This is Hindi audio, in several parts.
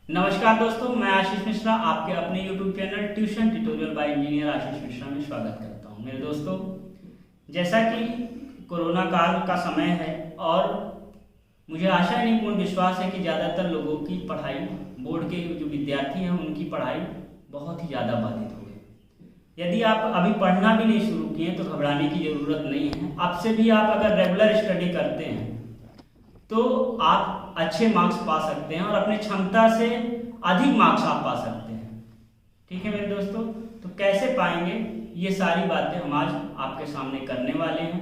नमस्कार दोस्तों, मैं आशीष मिश्रा आपके अपने YouTube channel tuition tutorial by engineer Ashish Mishra में स्वागत करता हूं। मेरे दोस्तों, जैसा कि कोरोना काल का समय है और मुझे आशा नहीं पूर्ण विश्वास है कि ज़्यादातर लोगों की पढ़ाई, बोर्ड के जो विद्यार्थी हैं उनकी पढ़ाई बहुत ही ज़्यादा बाधित हो गई। यदि आप अभी पढ़ना भी नहीं शुरू किए तो घबराने की ज़रूरत नहीं है। अब से भी आप अगर रेगुलर स्टडी करते हैं तो आप अच्छे मार्क्स पा सकते हैं और अपने क्षमता से अधिक मार्क्स आप पा सकते हैं। ठीक है मेरे दोस्तों, तो कैसे पाएंगे ये सारी बातें हम आज आपके सामने करने वाले हैं।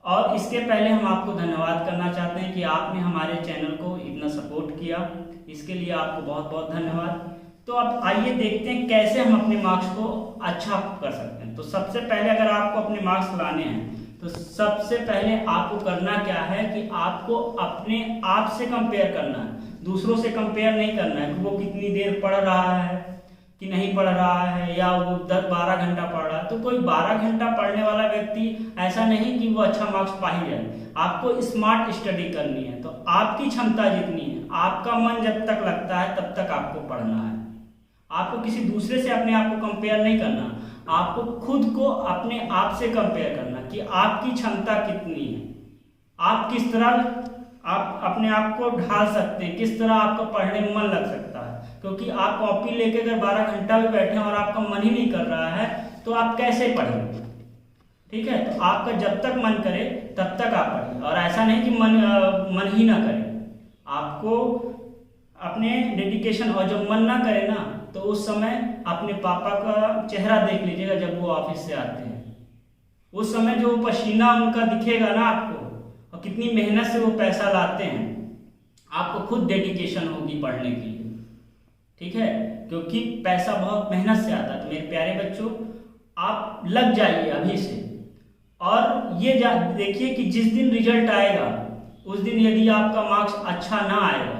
और इसके पहले हम आपको धन्यवाद करना चाहते हैं कि आपने हमारे चैनल को इतना सपोर्ट किया, इसके लिए आपको बहुत बहुत धन्यवाद। तो अब आइए देखते हैं कैसे हम अपने मार्क्स को अच्छा कर सकते हैं। तो सबसे पहले अगर आपको अपने मार्क्स लाने हैं तो सबसे पहले आपको करना क्या है कि आपको अपने आप से कंपेयर करना है, दूसरों से कंपेयर नहीं करना है कि वो कितनी देर पढ़ रहा है कि नहीं पढ़ रहा है या वो 10-12 घंटा पढ़ रहा है। तो कोई 12 घंटा पढ़ने वाला व्यक्ति ऐसा नहीं कि वो अच्छा मार्क्स पा ही जाए। आपको स्मार्ट स्टडी करनी है, तो आपकी क्षमता जितनी है, आपका मन जब तक लगता है तब तक आपको पढ़ना है। आपको किसी दूसरे से अपने आप को कंपेयर नहीं करना, आपको खुद को अपने आप से कंपेयर करना कि आपकी क्षमता कितनी है, आप किस तरह आप अपने आप को ढाल सकते हैं, किस तरह आपको पढ़ने में मन लग सकता है। क्योंकि आप कॉपी लेके अगर 12 घंटा भी बैठे हैं और आपका मन ही नहीं कर रहा है तो आप कैसे पढ़ेंगे। ठीक है, तो आपका जब तक मन करे तब तक आप पढ़ें, और ऐसा नहीं कि मन ही ना करे। आपको अपने डेडिकेशन, और जब मन ना करे ना तो उस समय अपने पापा का चेहरा देख लीजिएगा जब वो ऑफिस से आते हैं। उस समय जो पसीना उनका दिखेगा ना आपको, और कितनी मेहनत से वो पैसा लाते हैं, आपको खुद डेडिकेशन होगी पढ़ने के लिए। ठीक है, क्योंकि पैसा बहुत मेहनत से आता है। तो मेरे प्यारे बच्चों, आप लग जाइए अभी से, और ये देखिए कि जिस दिन रिजल्ट आएगा उस दिन यदि आपका मार्क्स अच्छा ना आएगा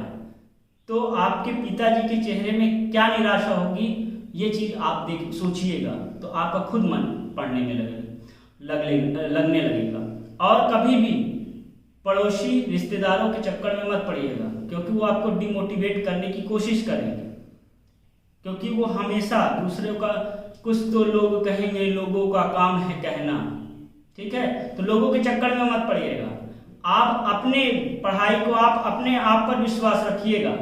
तो आपके पिताजी के चेहरे में क्या निराशा होगी, ये चीज आप सोचिएगा। तो आपका खुद मन पढ़ने में लगने लगेगा। और कभी भी पड़ोसी रिश्तेदारों के चक्कर में मत पड़िएगा, क्योंकि वो आपको डिमोटिवेट करने की कोशिश करेंगे। क्योंकि वो हमेशा दूसरों का, कुछ तो लोग कहेंगे, लोगों का काम है कहना। ठीक है, तो लोगों के चक्कर में मत पड़िएगा। आप अपने पढ़ाई को, आप अपने आप पर विश्वास रखिएगा,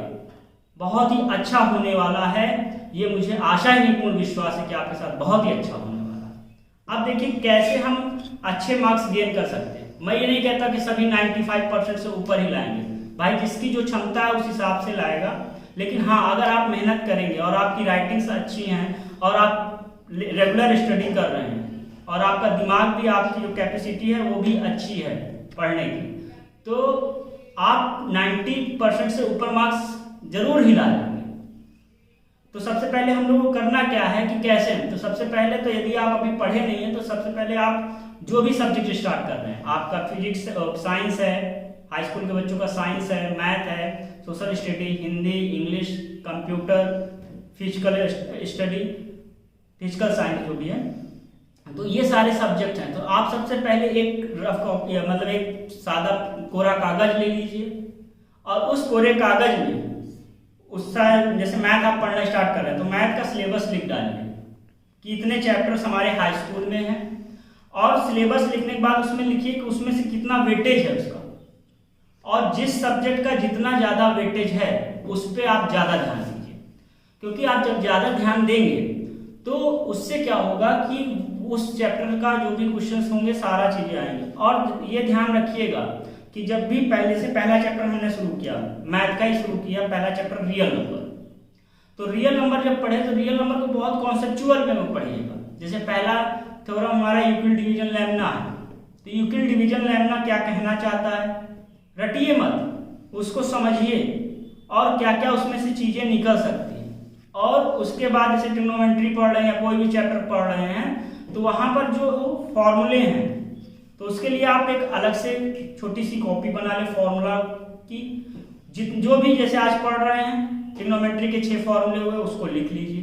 बहुत ही अच्छा होने वाला है। ये मुझे आशा ही नहीं पूर्ण विश्वास है कि आपके साथ बहुत ही अच्छा होने वाला है। अब देखिए कैसे हम अच्छे मार्क्स गेन कर सकते हैं। मैं ये नहीं कहता कि सभी 95% से ऊपर ही लाएंगे, भाई जिसकी जो क्षमता है उस हिसाब से लाएगा। लेकिन हाँ, अगर आप मेहनत करेंगे और आपकी राइटिंग्स अच्छी हैं और आप रेगुलर स्टडी कर रहे हैं और आपका दिमाग भी, आपकी जो कैपेसिटी है वो भी अच्छी है पढ़ने की, तो आप 90% से ऊपर मार्क्स जरूर ही ला लेंगे। तो सबसे पहले हम लोग को करना क्या है कि कैसे, तो सबसे पहले तो यदि आप अभी पढ़े नहीं हैं तो सबसे पहले आप जो भी सब्जेक्ट स्टार्ट कर रहे हैं, आपका फिजिक्स, साइंस है, हाई स्कूल के बच्चों का साइंस है, मैथ है, social study, Hindi, English, computer, physical study, physical science जो भी है, तो ये सारे सब्जेक्ट हैं। तो आप सबसे पहले एक रफ कॉपी, मतलब एक सादा कोरा कागज ले लीजिए और उस कोरे कागज में जैसे मैथ आप पढ़ना स्टार्ट कर रहे हैं तो मैथ का सिलेबस लिख डालिए कि इतने चैप्टर्स हमारे हाई स्कूल में हैं, और सिलेबस लिखने के बाद उसमें लिखिए कि उसमें से कितना वेटेज है उसका, और जिस सब्जेक्ट का जितना ज़्यादा वेटेज है उस पर आप ज़्यादा ध्यान दीजिए। क्योंकि आप जब ज़्यादा ध्यान देंगे तो उससे क्या होगा कि उस चैप्टर का जो भी क्वेश्चंस होंगे सारा चीज़ें आएंगी। और ये ध्यान रखिएगा कि जब भी पहले से पहला चैप्टर हमने शुरू किया, मैथ का ही शुरू किया, पहला चैप्टर रियल नंबर, तो रियल नंबर जब पढ़े तो रियल नंबर को बहुत कॉन्सेप्चुअल में पढ़िएगा। जैसे पहला थ्योरम हमारा यूक्लिड डिवीजन लेमना है, तो यूक्लिड डिवीजन लेमना क्या कहना चाहता है, रटिए मत, उसको समझिए और क्या क्या उसमें से चीजें निकल सकती हैं। और उसके बाद जैसे ट्रिग्नोमेट्री पढ़ रहे हैं या कोई भी चैप्टर पढ़ रहे हैं तो वहां पर जो फॉर्मूले हैं तो उसके लिए आप एक अलग से छोटी सी कॉपी बना लें फॉर्मूला की। जो भी जैसे आज पढ़ रहे हैं ट्रिग्नोमेट्री के 6 फॉर्मूले हुए उसको लिख लीजिए।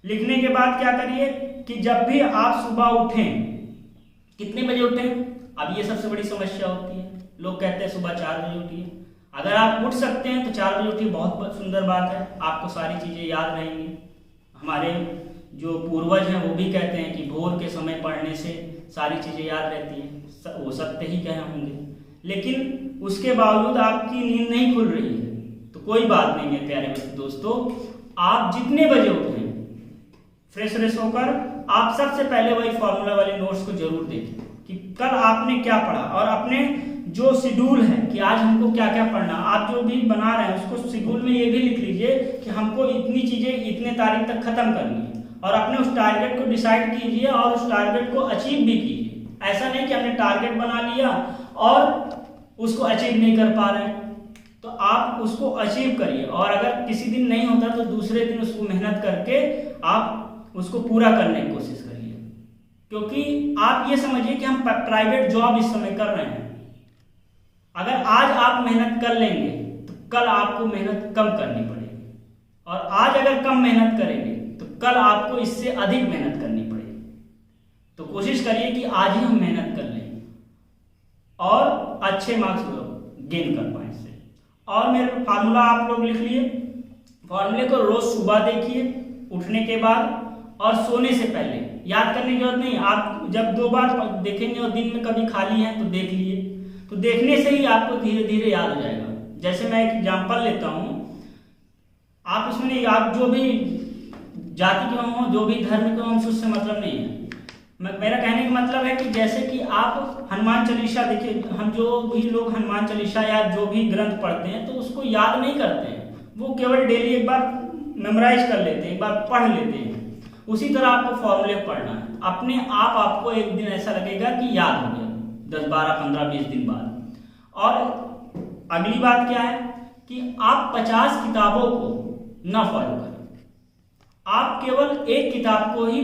लिखने के बाद क्या करिए कि जब भी आप सुबह उठें, कितने बजे उठें, अब ये सबसे बड़ी समस्या होती है। लोग कहते हैं सुबह 4 बजे उठिए, अगर आप उठ सकते हैं तो 4 बजे उठिए, बहुत सुंदर बात है, आपको सारी चीज़ें याद रहेंगी। हमारे जो पूर्वज हैं वो भी कहते हैं कि भोर के समय पढ़ने से सारी चीज़ें याद रहती हैं, वो सत्य ही कहे होंगे। लेकिन उसके बावजूद आपकी नींद नहीं खुल रही है तो कोई बात नहीं है प्यारे दोस्तों, आप जितने बजे उठें फ्रेश होकर आप सबसे पहले वही फॉर्मूला वाले नोट्स को जरूर देखें कि कल आपने क्या पढ़ा, और अपने जो शेड्यूल है कि आज हमको क्या क्या पढ़ना, आप जो भी बना रहे हैं उसको शेड्यूल में ये भी लिख लीजिए कि हमको इतनी चीजें इतने तारीख तक खत्म करनी है, और अपने उस टारगेट को डिसाइड कीजिए और उस टारगेट को अचीव भी कीजिए। ऐसा नहीं कि हमने टारगेट बना लिया और उसको अचीव नहीं कर पा रहे हैं, तो आप उसको अचीव करिए, और अगर किसी दिन नहीं होता तो दूसरे दिन उसको मेहनत करके आप उसको पूरा करने की कोशिश करिए। क्योंकि आप ये समझिए कि हम प्राइवेट जॉब इस समय कर रहे हैं, अगर आज आप मेहनत कर लेंगे तो कल आपको मेहनत कम करनी पड़ेगी, और आज अगर कम मेहनत करेंगे तो कल आपको इससे अधिक मेहनत करनी पड़ेगी। तो कोशिश करिए कि आज ही हम मेहनत कर लें और अच्छे मार्क्स गेन कर पाए इससे। और मेरे फार्मूला आप लोग लिख लिए, फॉर्मूले को रोज सुबह देखिए उठने के बाद और सोने से पहले, याद करने की जरूरत नहीं, आप जब 2 बार देखेंगे और दिन में कभी खाली है तो देख लिए, तो देखने से ही आपको धीरे धीरे याद हो जाएगा। जैसे मैं एक एग्जांपल लेता हूँ, आप इसमें नहीं, आप जो भी जाति के हो, जो भी धर्म के हो, हमसे उससे मतलब नहीं है। मेरा कहने का मतलब है कि जैसे कि आप हनुमान चालीसा देखिए, हम जो भी लोग हनुमान चालीसा या जो भी ग्रंथ पढ़ते हैं तो उसको याद नहीं करते हैं, वो केवल डेली एक बार मेमोराइज कर लेते हैं, एक बार पढ़ लेते हैं। उसी तरह आपको फॉर्मूले पढ़ना है, अपने आप आपको एक दिन ऐसा लगेगा कि याद हो गया, 10, 12, 15, 20 दिन बाद। और अगली बात क्या है कि आप 50 किताबों को ना फॉलो करें, आप केवल एक किताब को ही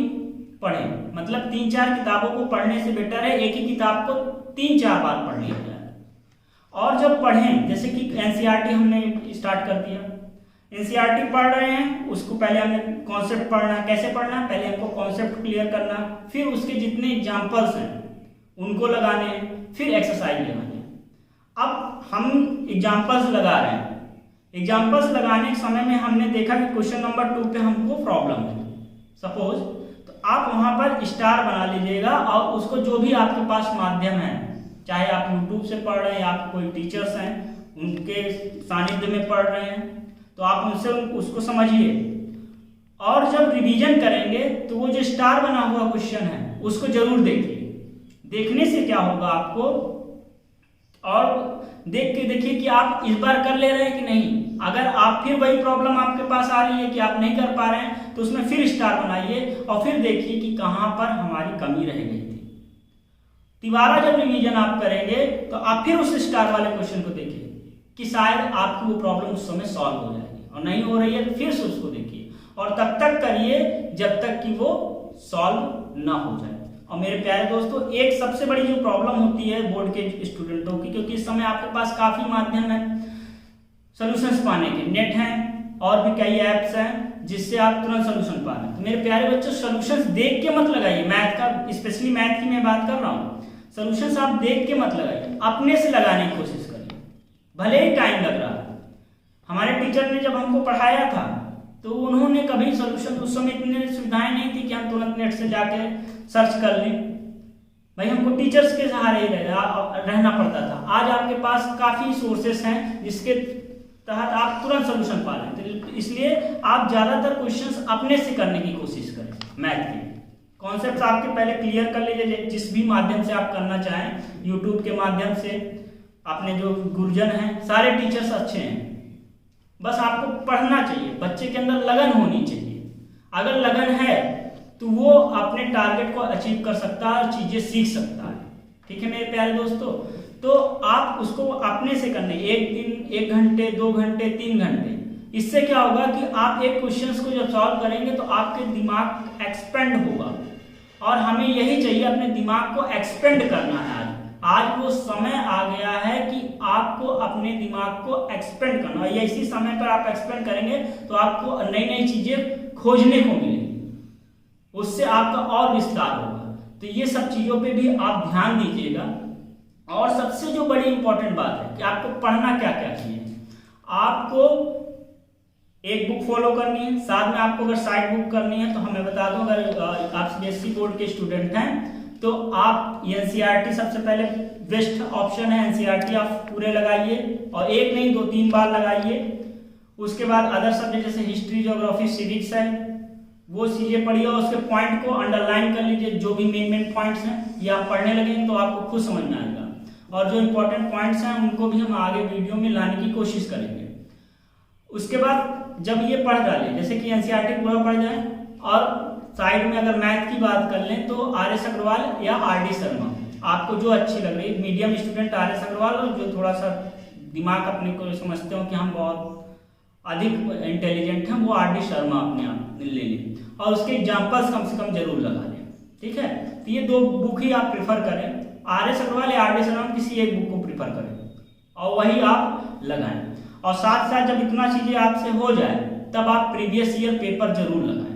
पढ़ें। मतलब 3-4 किताबों को पढ़ने से बेटर है एक ही किताब को 3-4 बार पढ़ लिया जाए। और जब पढ़ें, जैसे कि एनसीईआरटी हमने स्टार्ट कर दिया, एनसीईआरटी पढ़ रहे हैं, उसको पहले हमें कॉन्सेप्ट पढ़ना, कैसे पढ़ना, पहले हमको कॉन्सेप्ट क्लियर करना, फिर उसके जितने एग्जाम्पल्स हैं उनको लगाने हैं, फिर एक्सरसाइज लगाने हैं। अब हम एग्जाम्पल्स लगा रहे हैं, एग्जाम्पल्स लगाने के समय में हमने देखा कि क्वेश्चन नंबर 2 पे हमको प्रॉब्लम है सपोज, तो आप वहां पर स्टार बना लीजिएगा और उसको जो भी आपके पास माध्यम है, चाहे आप यूट्यूब से पढ़ रहे हैं, आप कोई टीचर्स हैं उनके सानिध्य में पढ़ रहे हैं, तो आप उनसे उसको समझिए। और जब रिवीजन करेंगे तो वो जो स्टार बना हुआ क्वेश्चन है उसको जरूर देखिए। देखने से क्या होगा आपको, और देख के देखिए कि आप इस बार कर ले रहे हैं कि नहीं। अगर आप फिर वही प्रॉब्लम आपके पास आ रही है कि आप नहीं कर पा रहे हैं तो उसमें फिर स्टार बनाइए और फिर देखिए कि कहां पर हमारी कमी रह गई थी। तिबारा जब रिवीजन आप करेंगे तो आप फिर उस स्टार वाले क्वेश्चन को देखिए कि शायद आपकी वो प्रॉब्लम उस समय सॉल्व हो जाएगी, और नहीं हो रही है तो फिर से उसको देखिए, और तब तक करिए जब तक कि वो सॉल्व ना हो जाए। और मेरे प्यारे दोस्तों, एक सबसे बड़ी जो प्रॉब्लम होती है बोर्ड के स्टूडेंटों की, क्योंकि इस समय आपके पास काफी माध्यम है सॉल्यूशंस पाने के, नेट हैं और भी कई ऐप्स हैं जिससे आप तुरंत सॉल्यूशन पा रहे हैं। तो मेरे प्यारे बच्चों, सॉल्यूशंस देख के मत लगाइए, मैथ का स्पेशली मैथ की मैं बात कर रहा हूँ, सॉल्यूशंस आप देख के मत लगाइए, अपने से लगाने की कोशिश करिए, भले ही टाइम लग रहा है। हमारे टीचर ने जब हमको पढ़ाया था तो उन्होंने कभी सॉल्यूशन, उस समय इतनी सुविधाएं नहीं थी कि हम तुरंत नेट से जाके सर्च कर लें, भाई हमको टीचर्स के सहारे ही रहना पड़ता था। आज आपके पास काफी सोर्सेस हैं जिसके तहत आप तुरंत सॉल्यूशन पा लें, तो इसलिए आप ज्यादातर क्वेश्चंस अपने से करने की कोशिश करें। मैथ के कॉन्सेप्ट आपके पहले क्लियर कर लीजिए, जिस भी माध्यम से आप करना चाहें, यूट्यूब के माध्यम से, अपने जो गुरुजन हैं, सारे टीचर्स अच्छे हैं, बस आपको पढ़ना चाहिए, बच्चे के अंदर लगन होनी चाहिए। अगर लगन है तो वो अपने टारगेट को अचीव कर सकता है और चीजें सीख सकता है। ठीक है मेरे प्यारे दोस्तों, तो आप उसको अपने से करने, एक दिन 1 घंटे 2 घंटे 3 घंटे, इससे क्या होगा कि आप एक क्वेश्चंस को जब सॉल्व करेंगे तो आपके दिमाग एक्सपेंड होगा, और हमें यही चाहिए, अपने दिमाग को एक्सपेंड करना है। आज वो समय आ गया है कि आपको अपने दिमाग को एक्सपेंड करना है, या इसी समय पर आप एक्सपेंड करेंगे तो आपको नई नई चीजें खोजने को मिलेंगी, उससे आपका और विस्तार होगा। तो ये सब चीजों पे भी आप ध्यान दीजिएगा। और सबसे सबसे जो बड़ी इंपॉर्टेंट बात है कि आपको पढ़ना क्या क्या चाहिए। आपको एक बुक फॉलो करनी है, साथ में आपको अगर साइड बुक करनी है तो हमें बता दूं, अगर आप सीबीएसई बोर्ड के स्टूडेंट हैं तो आप एनसीईआरटी सबसे पहले बेस्ट ऑप्शन है। एनसीईआरटी आप पूरे लगाइए और एक नहीं 2-3 बार लगाइए। उसके बाद अदर सब्जेक्ट जैसे हिस्ट्री, ज्योग्राफी, सिविक्स है, वो चीजें पढ़िए और उसके पॉइंट को अंडरलाइन कर लीजिए। जो भी मेन पॉइंट्स हैं ये आप पढ़ने लगेंगे तो आपको खुद समझ में आएगा, और जो इंपॉर्टेंट पॉइंट्स हैं उनको भी हम आगे वीडियो में लाने की कोशिश करेंगे। उसके बाद जब ये पढ़ डालें, जैसे कि एनसीईआरटी पूरा पढ़ जाए और साइड में अगर मैथ की बात कर लें तो आर.एस. अग्रवाल या आर.डी. शर्मा, आपको जो अच्छी लग रही है। Medium student RS. अग्रवाल, और जो थोड़ा सा दिमाग अपने को समझते हो कि हम बहुत अधिक इंटेलिजेंट हैं वो आर.डी. शर्मा अपने आप ले लें और उसके एग्जाम्पल्स कम से कम जरूर लगा लें। ठीक है, तो ये 2 बुक ही आप प्रेफर करें, आर.एस. अग्रवाल या आर.डी. शर्मा, किसी एक बुक को प्रेफर करें और वही आप लगाएं। और साथ साथ जब इतना चीजें आपसे हो जाए तब आप प्रीवियस ईयर पेपर जरूर लगाएं।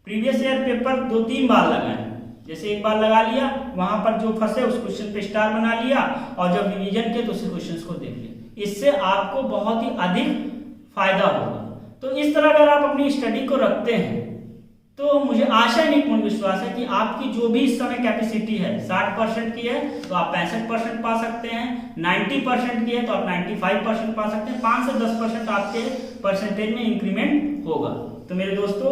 प्रीवियस ईयर पेपर 2-3 बार लगाएं। जैसे एक बार लगा लिया, वहां पर जो फंसे उस क्वेश्चन पे स्टार बना लिया और जब रिवीजन किया तो उस क्वेश्चन को देख लिया। इससे आपको बहुत ही अधिक फायदा होगा। तो इस तरह अगर आप अपनी स्टडी को रखते हैं तो मुझे आशा नहीं पूर्ण विश्वास है कि आपकी जो भी इस समय कैपेसिटी है 60% की है तो आप 65% पा सकते हैं, 90% की है तो आप 95% पा सकते हैं, 5 से 10% आपके परसेंटेज में इंक्रीमेंट होगा। तो मेरे दोस्तों,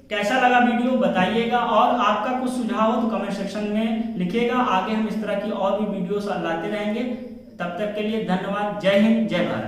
कैसा लगा वीडियो बताइएगा और आपका कुछ सुझाव हो तो कमेंट सेक्शन में लिखिएगा। आगे हम इस तरह की और भी वीडियोस लाते रहेंगे। तब तक के लिए धन्यवाद। जय हिंद, जय भारत।